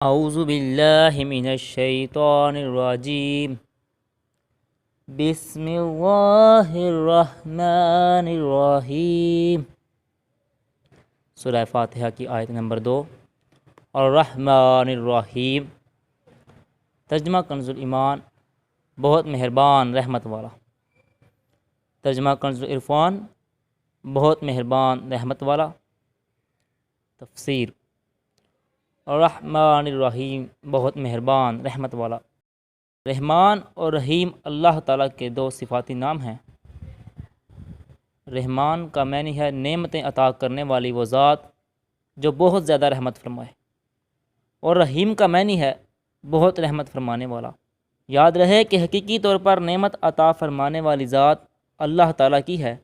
اعوذ باللہ من الشیطان الرجیم بسم اللہ الرحمن الرحیم۔ سورہ فاتحہ کی آیت نمبر 2۔ الرحمن الرحیم، ترجمہ کنز الایمان، بہت مہربان رحمت والا۔ ترجمہ کنز العرفان، بہت مہربان رحمت والا۔ تفسیر: الرحمن الرحیم، بہت مہربان رحمت والا۔ رحمان اور رحیم اللہ تعالیٰ کے دو صفاتی نام ہیں۔ رحمان کا معنی ہے نعمتیں عطا کرنے والی وہ ذات جو بہت زیادہ رحمت فرمائے، اور رحیم کا معنی ہے بہت رحمت فرمانے والا۔ یاد رہے کہ حقیقی طور پر نعمت عطا فرمانے والی ذات اللہ تعالیٰ کی ہے،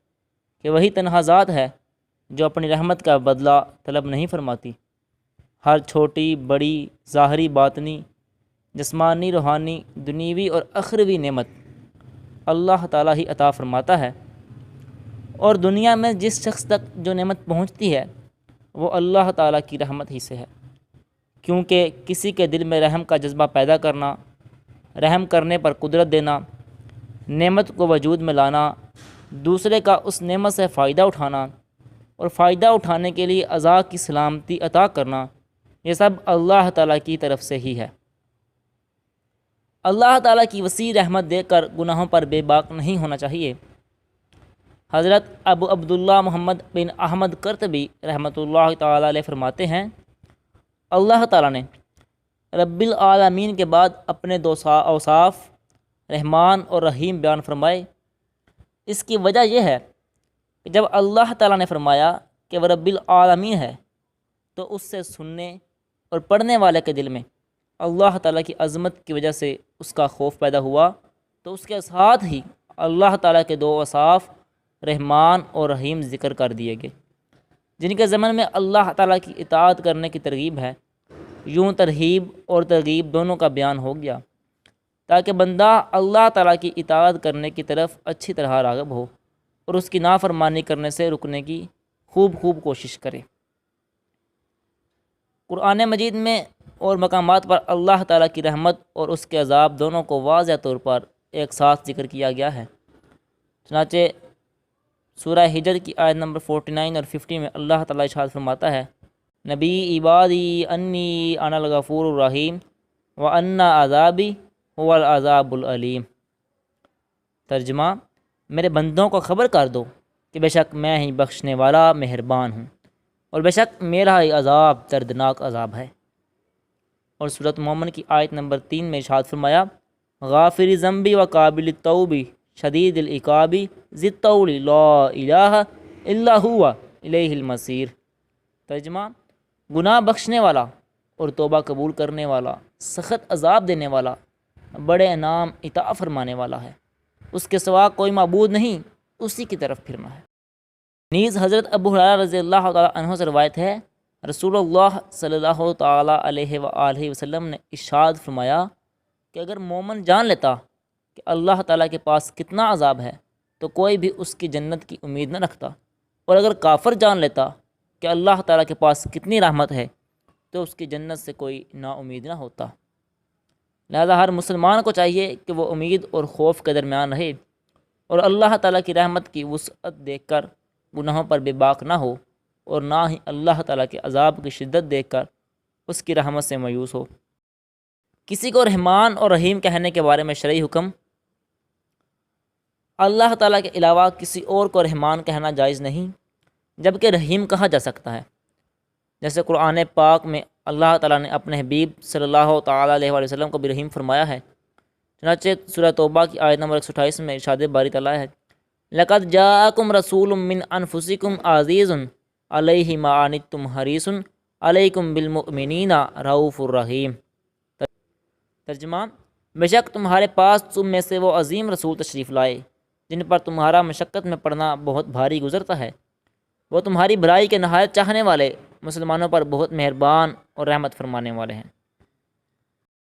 کہ وہی تنہا ذات ہے جو اپنی رحمت کا بدلہ طلب نہیں فرماتی۔ ہر چھوٹی بڑی ظاہری باطنی، جسمانی روحانی دنیوی اور اخروی نعمت اللہ تعالیٰ ہی عطا فرماتا ہے، اور دنیا میں جس شخص تک جو نعمت پہنچتی ہے وہ اللہ تعالیٰ کی رحمت ہی سے ہے، کیونکہ کسی کے دل میں رحم کا جذبہ پیدا کرنا، رحم کرنے پر قدرت دینا، نعمت کو وجود میں لانا، دوسرے کا اس نعمت سے فائدہ اٹھانا اور فائدہ اٹھانے کے لیے عطا کی سلامتی عطا کرنا، یہ سب اللہ تعالیٰ کی طرف سے ہی ہے۔ اللہ تعالیٰ کی وسیع رحمت دے کر گناہوں پر بے باک نہیں ہونا چاہیے۔ حضرت ابو عبداللہ محمد بن احمد قرطبی رحمۃ اللہ تعالیٰ علیہ فرماتے ہیں، اللہ تعالیٰ نے رب العالمین کے بعد اپنے دو اوصاف رحمان اور رحیم بیان فرمائے۔ اس کی وجہ یہ ہے کہ جب اللہ تعالیٰ نے فرمایا کہ وہ رب العالمین ہے، تو اس سے سننے اور پڑھنے والے کے دل میں اللہ تعالیٰ کی عظمت کی وجہ سے اس کا خوف پیدا ہوا، تو اس کے ساتھ ہی اللہ تعالیٰ کے دو اوصاف رحمان اور رحیم ذکر کر دیے گئے، جن کے ضمن میں اللہ تعالیٰ کی اطاعت کرنے کی ترغیب ہے۔ یوں ترغیب اور ترغیب دونوں کا بیان ہو گیا، تاکہ بندہ اللہ تعالیٰ کی اطاعت کرنے کی طرف اچھی طرح راغب ہو اور اس کی نافرمانی کرنے سے رکنے کی خوب کوشش کرے۔ قرآن مجید میں اور مقامات پر اللہ تعالیٰ کی رحمت اور اس کے عذاب دونوں کو واضح طور پر ایک ساتھ ذکر کیا گیا ہے۔ چنانچہ سورہ حجر کی آیت نمبر 49 اور 50 میں اللہ تعالیٰ ارشاد فرماتا ہے، نبی عبادی انی انا الغفور الرحیم وان عذابی هو العذاب العلیم۔ ترجمہ: میرے بندوں کو خبر کر دو کہ بے شک میں ہی بخشنے والا مہربان ہوں، اور بے شک میرا ہی عذاب دردناک عذاب ہے۔ اور سورۃ مومن کی آیت نمبر 3 میں ارشاد فرمایا، غافر الذنب وقابل التوب شدید العقاب ذی الطول لا الہ الا ہوا الیہ المصیر۔ ترجمہ: گناہ بخشنے والا اور توبہ قبول کرنے والا، سخت عذاب دینے والا، بڑے انعام عطا فرمانے والا ہے، اس کے سوا کوئی معبود نہیں، اسی کی طرف پھرنا ہے۔ نیز حضرت ابو ہریرہ رضی اللہ تعالیٰ عنہ سے روایت ہے، رسول اللہ صلی اللہ تعالیٰ علیہ وآلہ وسلم نے ارشاد فرمایا کہ اگر مومن جان لیتا کہ اللہ تعالیٰ کے پاس کتنا عذاب ہے تو کوئی بھی اس کی جنت کی امید نہ رکھتا، اور اگر کافر جان لیتا کہ اللہ تعالیٰ کے پاس کتنی رحمت ہے تو اس کی جنت سے کوئی نا امید نہ ہوتا۔ لہذا ہر مسلمان کو چاہیے کہ وہ امید اور خوف کے درمیان رہے، اور اللہ تعالیٰ کی رحمت کی وسعت دیکھ کر گناہوں پر بے باک نہ ہو، اور نہ ہی اللہ تعالیٰ کے عذاب کی شدت دیکھ کر اس کی رحمت سے مایوس ہو۔ کسی کو رحمان اور رحیم کہنے کے بارے میں شرعی حکم: اللہ تعالیٰ کے علاوہ کسی اور کو رحمان کہنا جائز نہیں، جبکہ رحیم کہا جا سکتا ہے، جیسے قرآن پاک میں اللہ تعالیٰ نے اپنے حبیب صلی اللہ تعالیٰ علیہ وآلہ وسلم کو بھی رحیم فرمایا ہے۔ چنانچہ سورہ توبہ کی آیت نمبر 128 میں ارشاد باری تعالیٰ ہے، لَقَدْ جَاءَكُمْ رَسُولٌ مِّنْ أَنفُسِكُمْ عَزِيزٌ عَلَيْهِ مَا عَنِتُّمْ حَرِيصٌ عَلَيْكُمْ بِالْمُؤْمِنِينَ رَءُوفٌ رَحِيمٌ۔ ترجمہ: بے شک تمہارے پاس تم میں سے وہ عظیم رسول تشریف لائے جن پر تمہارا مشقت میں پڑنا بہت بھاری گزرتا ہے، وہ تمہاری بھلائی کے نہایت چاہنے والے، مسلمانوں پر بہت مہربان اور رحمت فرمانے والے ہیں۔